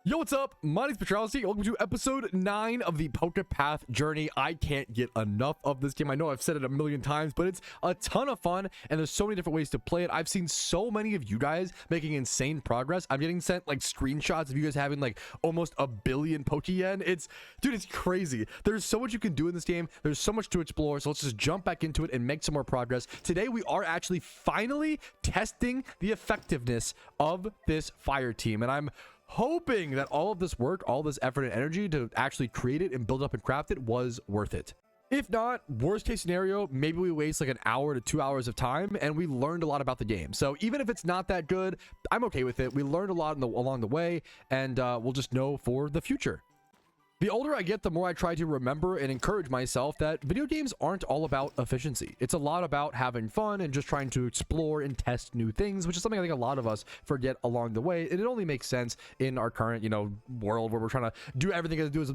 Yo, what's up? My name's Patrouski. Welcome to episode 9 of the PokePath journey. I can't get enough of this game. I know I've said it a million times, but it's a ton of fun, and there's so many different ways to play it. I've seen so many of you guys making insane progress. I'm getting sent like screenshots of you guys having like almost 1 billion Pokeyen. Dude, it's crazy. There's so much you can do in this game. There's so much to explore, so let's just jump back into it and make some more progress. Today, we are actually finally testing the effectiveness of this fire team, and I'm hoping that all of this work, all this effort and energy to actually create it and build up and craft it was worth it. If not, worst case scenario, maybe we waste like an hour to 2 hours of time and we learned a lot about the game. So even if it's not that good, I'm okay with it. We learned a lot along the way, and we'll just know for the future. The older I get, the more I try to remember and encourage myself that video games aren't all about efficiency. It's a lot about having fun and just trying to explore and test new things, which is something I think a lot of us forget along the way. And it only makes sense in our current, world where we're trying to do everything to do is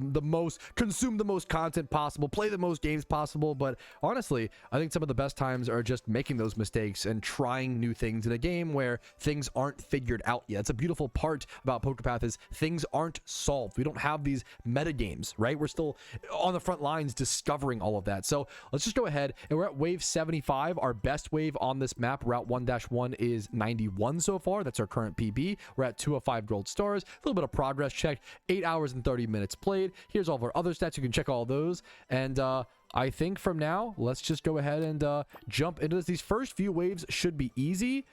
consume the most content possible, play the most games possible. But honestly, I think some of the best times are just making those mistakes and trying new things in a game where things aren't figured out yet. It's a beautiful part about PokePath is things aren't solved. We don't have these meta games, right? We're still on the front lines discovering all of that. So let's just go ahead, and we're at wave 75. Our best wave on this map, route 1-1, is 91 so far. That's our current PB. We're at 205 gold stars. A little bit of progress check. 8 hours and 30 minutes played. Here's all of our other stats. You can check all those. And I think from now, let's just go ahead and jump into this. These first few waves should be easy.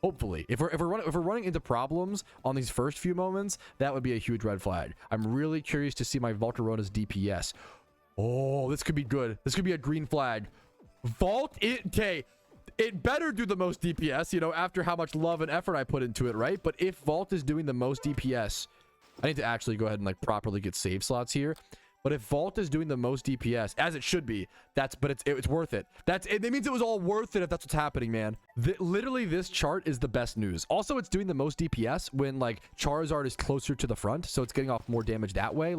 Hopefully, if we're running into problems on these first few moments, that would be a huge red flag. I'm really curious to see my Volcarona's DPS. Oh, this could be good. This could be a green flag. Vault it. Okay, it better do the most DPS, after how much love and effort I put into it, right? But if Vault is doing the most DPS, I need to actually go ahead and properly get save slots here. But if Vault is doing the most DPS, as it should be, it's worth it. It means it was all worth it if that's what's happening, man. Literally, this chart is the best news. Also, it's doing the most DPS when Charizard is closer to the front, so it's getting off more damage that way.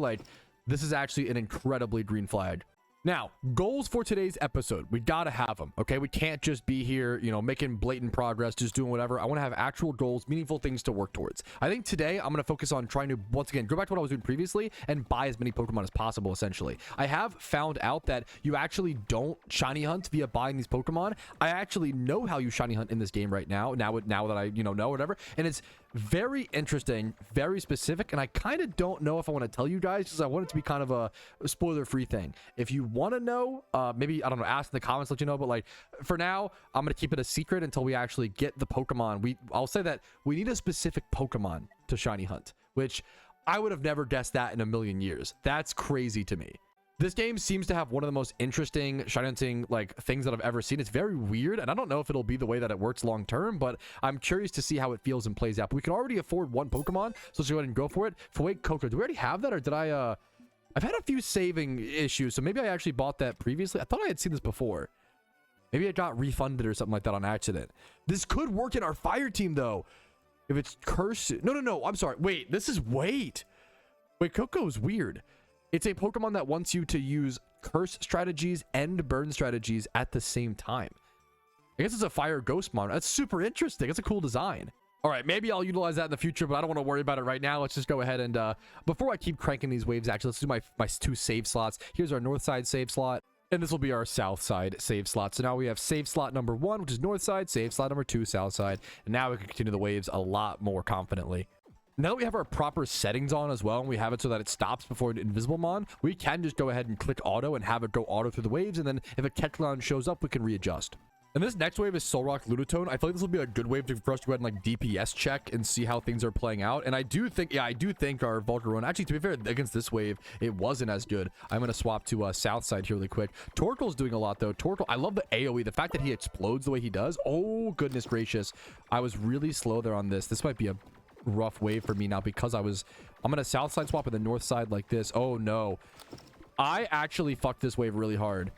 This is actually an incredibly green flag. Now, goals for today's episode. We gotta have them, okay? We can't just be here, making blatant progress, just doing whatever. I want to have actual goals, meaningful things to work towards. I think today I'm going to focus on trying to, once again, go back to what I was doing previously and buy as many Pokemon as possible, essentially. I have found out that you actually don't shiny hunt via buying these Pokemon. I actually know how you shiny hunt in this game right now that I, know whatever. And it's very interesting, very specific, and I kind of don't know if I want to tell you guys because I want it to be kind of a spoiler-free thing. If you want to know, maybe, I don't know, ask in the comments, let you know, but for now, I'm going to keep it a secret until we actually get the Pokemon. I'll say that we need a specific Pokemon to shiny hunt, which I would have never guessed that in a million years. That's crazy to me. This game seems to have one of the most interesting shiny hunting things that I've ever seen. It's very weird, and I don't know if it'll be the way that it works long term, but I'm curious to see how it feels and plays out. But we can already afford one Pokemon, so let's go ahead and go for it. Fawake Coco, do we already have that, or did I I've had a few saving issues, so maybe I actually bought that previously. I thought I had seen this before. Maybe it got refunded or something like that on accident. This could work in our fire team though. If it's cursed. No, I'm sorry. Wait, Wait, Coco is weird. It's a Pokemon that wants you to use curse strategies and burn strategies at the same time. I guess it's a fire ghost mon. That's super interesting. It's a cool design. All right, maybe I'll utilize that in the future, but I don't want to worry about it right now. Let's just go ahead and, before I keep cranking these waves, actually, let's do my 2 save slots. Here's our north side save slot, and this will be our south side save slot. So now we have save slot number 1, which is north side, save slot number 2, south side, and now we can continue the waves a lot more confidently. Now that we have our proper settings on as well, and we have it so that it stops before an invisible mon, we can just go ahead and click auto and have it go auto through the waves, and then if a Kecleon shows up, we can readjust. And this next wave is Solrock Ludotone. I feel like this will be a good wave for us to go ahead and DPS check and see how things are playing out. And I do think our Volcarona, actually, to be fair, against this wave, it wasn't as good. I'm going to swap to south side here really quick. Torkoal's doing a lot though. Torkoal, I love the AoE. The fact that he explodes the way he does. Oh, goodness gracious. I was really slow there on this. This might be a rough wave for me now because I'm going to south side swap in the north side like this. Oh, no. I actually fucked this wave really hard.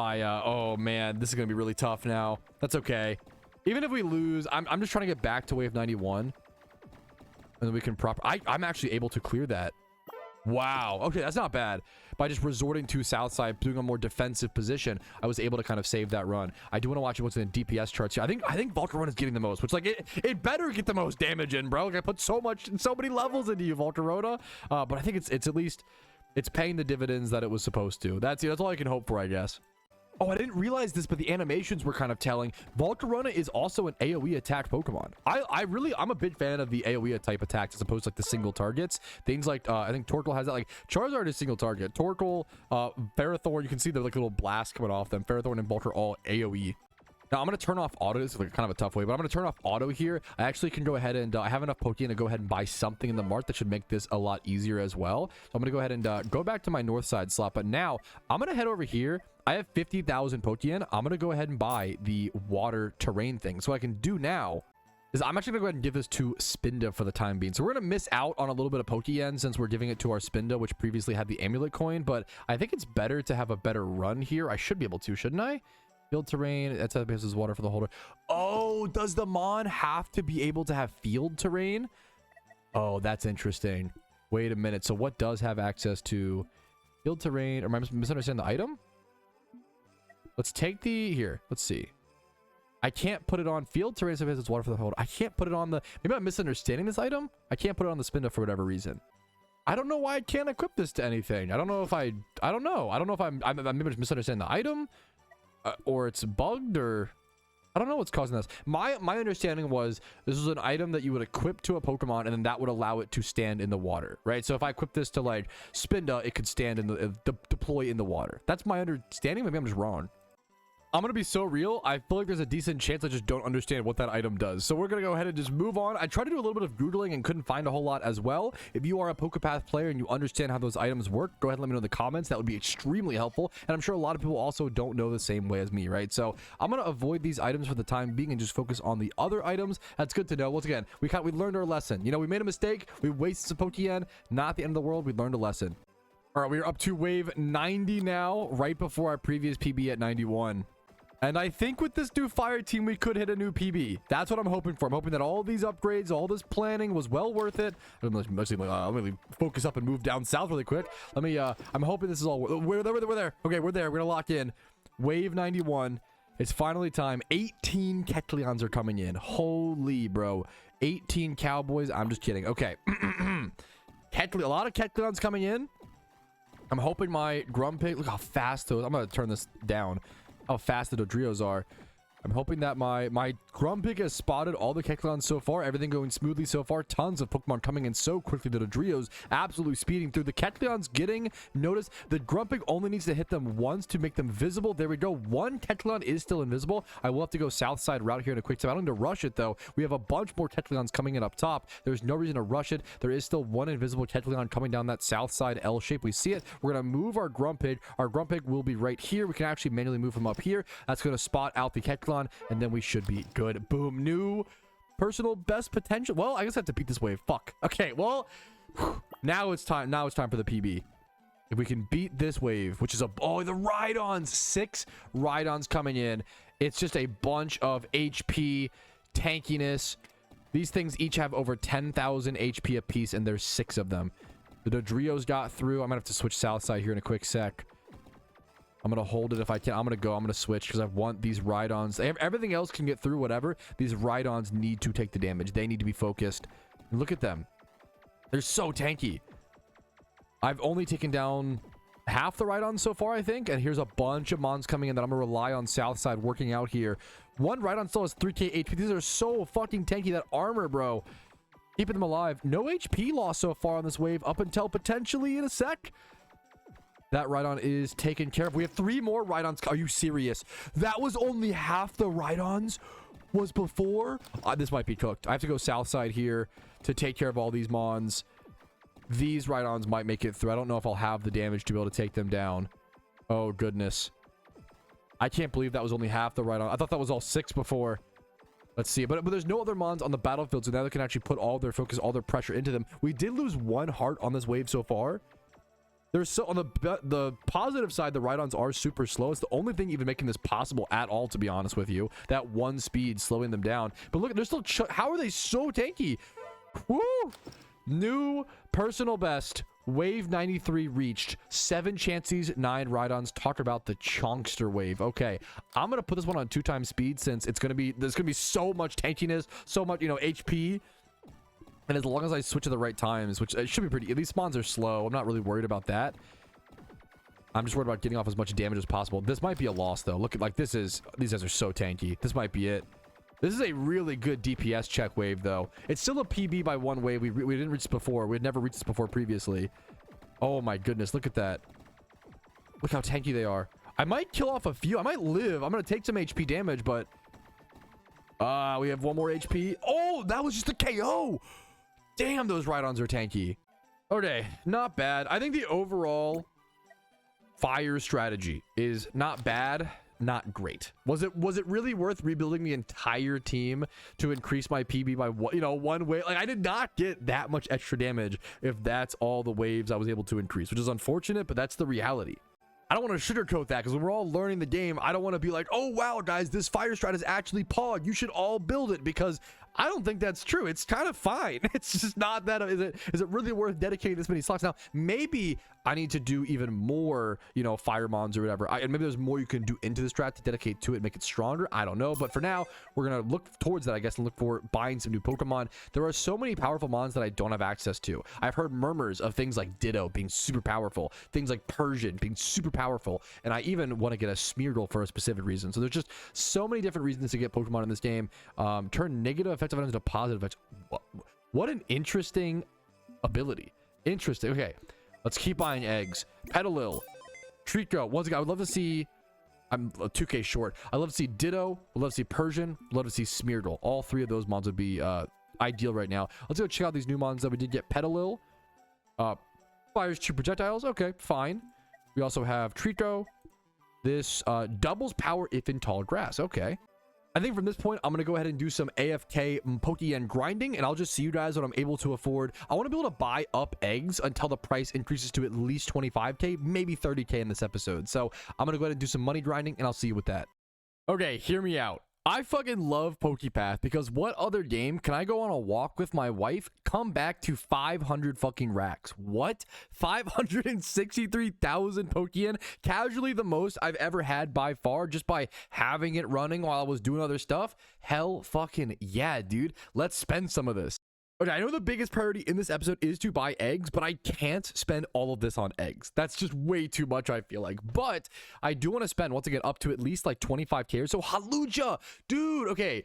Oh man, this is gonna be really tough now. That's okay. Even if we lose, I'm just trying to get back to wave 91, and then we can I'm actually able to clear that. Wow. Okay, that's not bad. By just resorting to south side, doing a more defensive position, I was able to kind of save that run. I do want to watch what's in the DPS charts here. I think Volcarona is getting the most, which like it better get the most damage in, bro. Like, I put so many levels into you, Volcarona. But I think it's at least it's paying the dividends that it was supposed to. That's all I can hope for, I guess. Oh, I didn't realize this, but the animations were kind of telling. Volcarona is also an AoE attack Pokemon. I'm a big fan of the AoE type attacks as opposed to like the single targets. Things like, I think Torkoal has that. Like, Charizard is single target. Torkoal, Ferrothorn, you can see the like little blast coming off them. Ferrothorn and Volcar all AoE. Now, I'm going to turn off auto. This is like kind of a tough way, but I'm going to turn off auto here. I actually can go ahead and I have enough Pokeyen to go ahead and buy something in the mart that should make this a lot easier as well. So I'm going to go ahead and go back to my north side slot. But now I'm going to head over here. I have 50,000 Pokeyen. I'm going to go ahead and buy the water terrain thing. So what I can do now is I'm actually going to go ahead and give this to Spinda for the time being. So we're going to miss out on a little bit of Pokeyen since we're giving it to our Spinda, which previously had the amulet coin. But I think it's better to have a better run here. I should be able to, shouldn't I? Field terrain, that's how it passes water for the holder. Oh, does the Mon have to be able to have field terrain? Oh, that's interesting. Wait a minute. So what does have access to field terrain? Or am I misunderstanding the item? Let's take the here. Let's see. I can't put it on field terrain so it has water for the holder. I can't put it on the. Maybe I'm misunderstanding this item. I can't put it on the Spinda for whatever reason. I don't know why I can't equip this to anything. I don't know if I don't know. I don't know if I'm maybe just misunderstanding the item. Or it's bugged, or I don't know what's causing this. My understanding was this was an item that you would equip to a Pokemon, and then that would allow it to stand in the water, right? So if I equip this to like Spinda, it could stand in the deploy in the water. That's my understanding. Maybe I'm just wrong. I'm gonna be so real. I feel like there's a decent chance I just don't understand what that item does. So we're gonna go ahead and just move on. I tried to do a little bit of Googling and couldn't find a whole lot as well. If you are a PokePath player and you understand how those items work, go ahead and let me know in the comments. That would be extremely helpful. And I'm sure a lot of people also don't know the same way as me, right? So I'm gonna avoid these items for the time being and just focus on the other items. That's good to know. Once again, we learned our lesson. You know, we made a mistake. We wasted some Pokeyen. Not the end of the world. We learned a lesson. All right, we're up to wave 90 now, right before our previous PB at 91. And I think with this new fire team, we could hit a new PB. That's what I'm hoping for. I'm hoping that all these upgrades, all this planning was well worth it. I'm gonna focus up and move down south really quick. I'm hoping this is all. We're there. Okay, we're there. We're gonna lock in. Wave 91. It's finally time. 18 Kecleons are coming in. Holy, bro. 18 Cowboys. I'm just kidding. Okay. A lot of Kecleons coming in. I'm hoping my Grumpig. Look how fast those. I'm gonna turn this down. How fast the Dodrios are. I'm hoping that my Grumpig has spotted all the Kecleons so far. Everything going smoothly so far. Tons of Pokemon coming in so quickly. The Dodrios absolutely speeding through. The Kecleons getting noticed. The Grumpig only needs to hit them once to make them visible. There we go. One Kecleon is still invisible. I will have to go south side route here in a quick time. I don't need to rush it though. We have a bunch more Kecleons coming in up top. There's no reason to rush it. There is still one invisible Kecleon coming down that south side L shape. We see it. We're going to move our Grumpig. Our Grumpig will be right here. We can actually manually move him up here. That's going to spot out the Kecleon, and then we should be good. Boom. New personal best potential. Well, I guess I have to beat this wave. Fuck. Okay, well, now it's time for the PB. If we can beat this wave, which is the Rhydons. 6 Rhydons coming in. It's just a bunch of HP, tankiness. These things each have over 10,000 HP apiece, and there's 6 of them. The Dodrios got through. I'm gonna have to switch south side here in a quick sec. I'm going to hold it if I can. I'm going to switch because I want these Rhydons. Everything else can get through, whatever. These Rhydons need to take the damage. They need to be focused. Look at them. They're so tanky. I've only taken down half the Rhydons so far, I think. And here's a bunch of Mons coming in that I'm going to rely on south side working out here. One Rhydon still has 3k HP. These are so fucking tanky. That armor, bro. Keeping them alive. No HP loss so far on this wave up until potentially in a sec. That Rhydon is taken care of. We have 3 more Rhydons. Are you serious? That was only half the Rhydons was before. This might be cooked. I have to go south side here to take care of all these Mons. These Rhydons might make it through. I don't know if I'll have the damage to be able to take them down. Oh, goodness. I can't believe that was only half the Rhydon. I thought that was all 6 before. Let's see. But there's no other Mons on the battlefield, so now they can actually put all their focus, all their pressure into them. We did lose 1 heart on this wave so far. There's so on the positive side, the Rhydons are super slow. It's the only thing even making this possible at all, to be honest with you. That 1 speed slowing them down. But look, they're still how are they so tanky? Woo! New personal best Wave 93 reached. 7 Chanseys, 9 Rhydons. Talk about the Chonkster wave. Okay, I'm gonna put this one on 2x speed since it's gonna be there's gonna be so much tankiness, so much, you know, HP. And as long as I switch at the right times, which it should be pretty, these spawns are slow. I'm not really worried about that. I'm just worried about getting off as much damage as possible. This might be a loss though. Look at, like, these guys are so tanky. This might be it. This is a really good DPS check wave though. It's still a PB by 1 wave. We didn't reach this before. We had never reached this before previously. Oh my goodness, look at that. Look how tanky they are. I might kill off a few. I might live. I'm gonna take some HP damage, but we have 1 more HP. Oh, that was just a KO. Damn, those Rhydons are tanky. Okay, not bad. I think the overall fire strategy is not bad, not great. Was it really worth rebuilding the entire team to increase my PB by one wave? Like, I did not get that much extra damage if that's all the waves I was able to increase, which is unfortunate, but that's the reality. I don't want to sugarcoat that because when we're all learning the game, I don't want to be like, oh wow guys, this fire strat is actually Pog, you should all build it, because I don't think that's true. It's kind of fine. It's just not that. Is it really worth dedicating this many slots? Now maybe I need to do even more, you know, fire mons or whatever, and maybe there's more you can do into the strat to dedicate to it and make it stronger. I don't know, but for now we're gonna look towards that, I guess, and look for buying some new Pokemon. There are so many powerful mons that I don't have access to. I've heard murmurs of things like Ditto being super powerful, things like Persian being super powerful, and I even want to get a Smeargle for a specific reason. So there's just so many different reasons to get Pokemon in this game. Turn negative effective items into positive effects. What an interesting ability. Interesting. Okay, let's keep buying eggs. Petalil, Treecko. Once again, I would love to see, I'm 2k short, I'd love to see Ditto, I'd love to see Persian, I'd love to see Smeargle. All 3 of those mons would be ideal right now. Let's go check out these new mons that we did get. Petalil, fires 2 projectiles. Okay, fine. We also have Treecko. This doubles power if in tall grass. Okay. I think from this point, I'm going to go ahead and do some AFK Pokeyen grinding, and I'll just see you guys what I'm able to afford. I want to be able to buy up eggs until the price increases to at least 25k, maybe 30k in this episode. So I'm going to go ahead and do some money grinding, and I'll see you with that. Okay, hear me out. I fucking love PokePath because what other game can I go on a walk with my wife, come back to 500 fucking racks? What? 563,000 Pokeyen? Casually the most I've ever had by far, just by having it running while I was doing other stuff. Hell fucking yeah, dude. Let's spend some of this. Okay, I know the biggest priority in this episode is to buy eggs, but I can't spend all of this on eggs. That's just way too much, I feel like. But I do want to spend, once again, up to at least like 25k or so. Hawlucha! Dude, okay.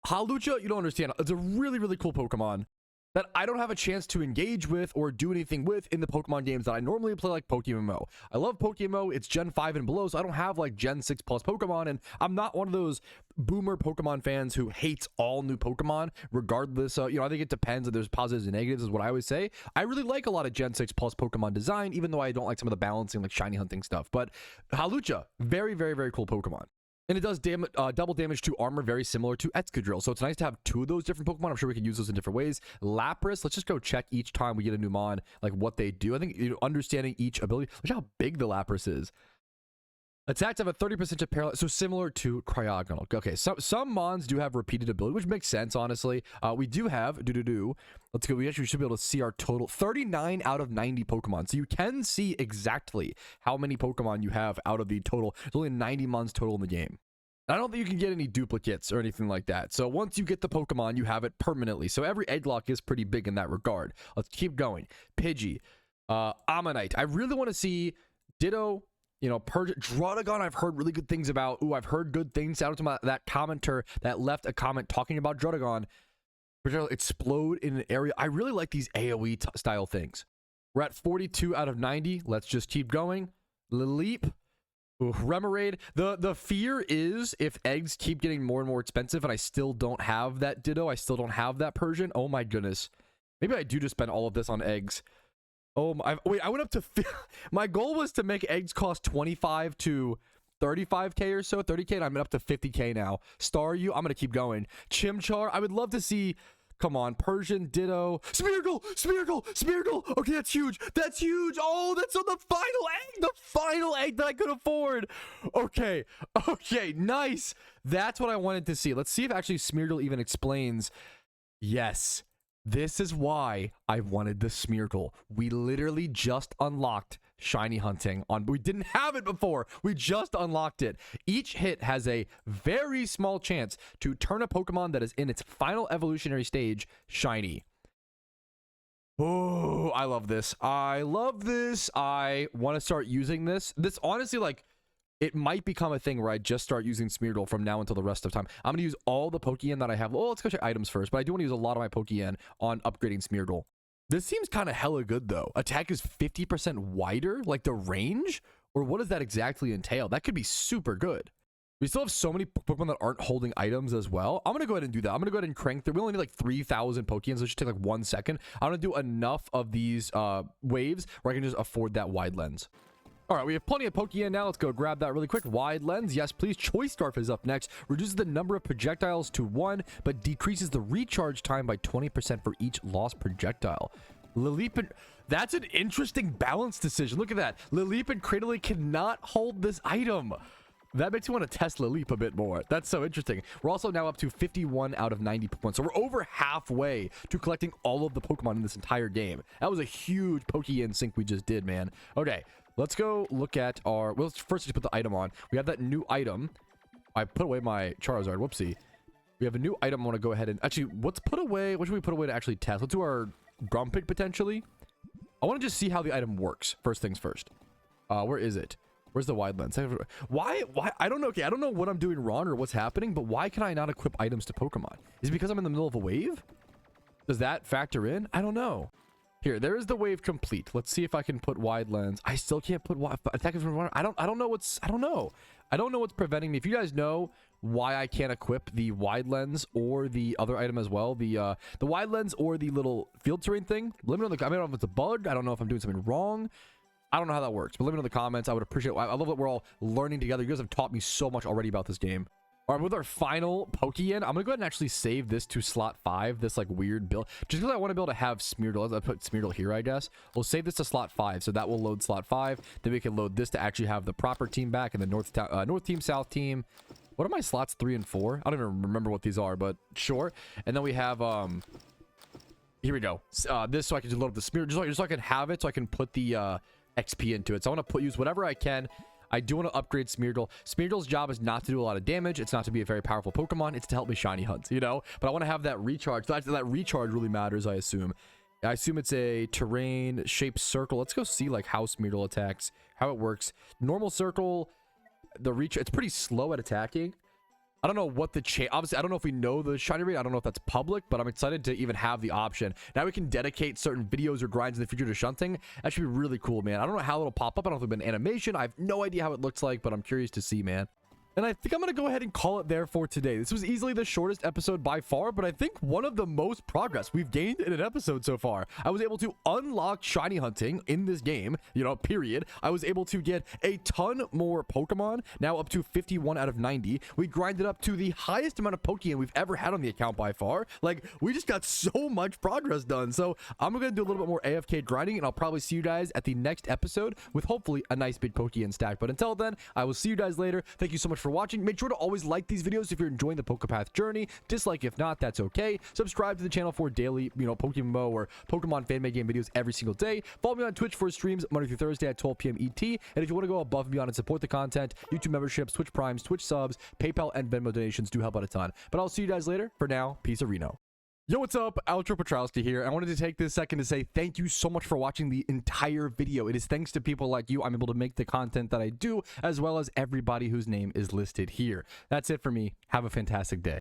Hawlucha, you don't understand. It's a really, really cool Pokemon that I don't have a chance to engage with or do anything with in the Pokemon games that I normally play, like PokeMMO. I love PokeMMO. It's Gen 5 and below, so I don't have like Gen 6 plus Pokemon, and I'm not one of those boomer Pokemon fans who hates all new Pokemon, regardless. You know, I think it depends, and there's positives and negatives, is what I always say. I really like a lot of Gen 6 plus Pokemon design, even though I don't like some of the balancing, like shiny hunting stuff. But Hawlucha, very, very, very cool Pokemon. And it does double damage to armor, very similar to Excadrill. So it's nice to have 2 of those different Pokemon. I'm sure we can use those in different ways. Lapras, let's just go check each time we get a new mon, like what they do. I think, you know, understanding each ability. Look how big the Lapras is. Attacks have a 30% to paralyze, so similar to Cryogonal. Okay, some mons do have repeated ability, which makes sense, honestly. We do have, let's go, we actually should be able to see our total. 39 out of 90 Pokemon. So you can see exactly how many Pokemon you have out of the total. There's only 90 mons total in the game. I don't think you can get any duplicates or anything like that. So once you get the Pokemon, you have it permanently. So every egg lock is pretty big in that regard. Let's keep going. Pidgey, Ammonite. I really want to see Ditto, you know, Druddigon. I've heard really good things about. Ooh, I've heard good things. Shout out to that commenter that left a comment talking about Druddigon. Explode in an area. I really like these AoE style things. We're at 42 out of 90. Let's just keep going. Lilip. Ooh, Remoraid. The fear is if eggs keep getting more and more expensive and I still don't have that Ditto, I still don't have that Persian. Oh my goodness. Maybe I do just spend all of this on eggs. Oh my, wait, I went up to my goal was to make eggs cost 25 to 35k or so, 30k, and I'm up to 50k now. Staryu, I'm gonna keep going. Chimchar, I would love to see. Come on, Persian, Ditto, Smeargle. Okay, that's huge. That's huge. Oh, that's on the final egg that I could afford. Okay, nice. That's what I wanted to see. Let's see if actually Smeargle even explains. Yes, This is why I wanted the Smeargle. We literally just unlocked shiny hunting on. We didn't have it before. We just unlocked it. Each hit has a very small chance to turn a Pokemon that is in its final evolutionary stage shiny. Oh, I love this. I love this. I want to start using this. This honestly, like, it might become a thing where I just start using Smeargle from now until the rest of time. I'm going to use all the Pokeyen that I have. Oh, let's go check items first. But I do want to use a lot of my Pokeyen on upgrading Smeargle. This seems kind of hella good, though. Attack is 50% wider, like the range? Or what does that exactly entail? That could be super good. We still have so many Pokemon that aren't holding items as well. I'm going to go ahead and do that. I'm going to go ahead and crank through. We only need like 3,000 Pokemon, so it should take like 1 second. I'm going to do enough of these waves where I can just afford that wide lens. All right, we have plenty of Pokeyen now. Let's go grab that really quick. Wide lens, yes, please. Choice Scarf is up next. Reduces the number of projectiles to 1, but decreases the recharge time by 20% for each lost projectile. Lilip and... That's an interesting balance decision. Look at that. Lilip and Cradily cannot hold this item. That makes me want to test Lilip a bit more. That's so interesting. We're also now up to 51 out of 90 Pokemon. So we're over halfway to collecting all of the Pokemon in this entire game. That was a huge Pokeyen sync we just did, man. Okay. Let's go look at our... Well, let's first just put the item on. We have that new item. I put away my Charizard. Whoopsie. We have a new item I want to go ahead and... Actually, let's put away... What should we put away to actually test? Let's do our Grumpig, potentially. I want to just see how the item works. First things first. Where is it? Where's the wide lens? Why? I don't know. Okay, I don't know what I'm doing wrong or what's happening, but why can I not equip items to Pokemon? Is it because I'm in the middle of a wave? Does that factor in? I don't know. Here, there is the wave complete. Let's see if I can put wide lens. I still can't put attack from water. I don't know what's preventing me. If you guys know why I can't equip the wide lens or the other item as well, the wide lens or the little field terrain thing, let me know in the, I don't know if it's a bug. I don't know if I'm doing something wrong. I don't know how that works, but let me know in the comments. I would appreciate it. I love that we're all learning together. You guys have taught me so much already about this game. All right, with our final Pokeyen, I'm gonna go ahead and actually save this to slot 5, this like weird build, just because I want to be able to have Smeargle. I'll put Smeargle here, I guess. We'll save this to slot 5, so that will load slot 5. Then we can load this to actually have the proper team back, and the north team, south team. What are my slots 3 and 4? I don't even remember what these are, but sure. And then we have here we go. This, so I can just load up the Smeargle, just so I can have it, so I can put the XP into it. So I want to use whatever I can. I do want to upgrade Smeargle. Smeargle's job is not to do a lot of damage. It's not to be a very powerful Pokemon. It's to help me shiny hunt, you know? But I want to have that recharge. That recharge really matters, I assume. I assume it's a terrain shaped circle. Let's go see like how Smeargle attacks, how it works. Normal circle, the reach, it's pretty slow at attacking. I don't know what the obviously I don't know if we know the shiny rate. I don't know if that's public, but I'm excited to even have the option. Now we can dedicate certain videos or grinds in the future to shunting. That should be really cool, man. I don't know how it'll pop up. I don't know if it's been animation. I have no idea how it looks like, but I'm curious to see, man. And I think I'm going to go ahead and call it there for today. This was easily the shortest episode by far, but I think one of the most progress we've gained in an episode so far. I was able to unlock shiny hunting in this game, you know, period. I was able to get a ton more Pokemon, now up to 51 out of 90. We grinded up to the highest amount of Pokeyen we've ever had on the account by far. Like, we just got so much progress done. So I'm going to do a little bit more AFK grinding, and I'll probably see you guys at the next episode with hopefully a nice big Pokeyen stack. But until then, I will see you guys later. Thank you so much for watching. Make sure to always like these videos if you're enjoying the PokePath journey. Dislike if not, that's okay. Subscribe to the channel for daily, you know, PokeMMO or Pokemon fan-made game videos every single day. Follow me on Twitch for streams Monday through Thursday at 12 p.m. ET. And if you want to go above and beyond and support the content, YouTube memberships, Twitch Primes, Twitch subs, PayPal, and Venmo donations do help out a ton. But I'll see you guys later. For now, peace of Reno. Yo, what's up? Outro Patrouski here. I wanted to take this second to say thank you so much for watching the entire video. It is thanks to people like you I'm able to make the content that I do, as well as everybody whose name is listed here. That's it for me. Have a fantastic day.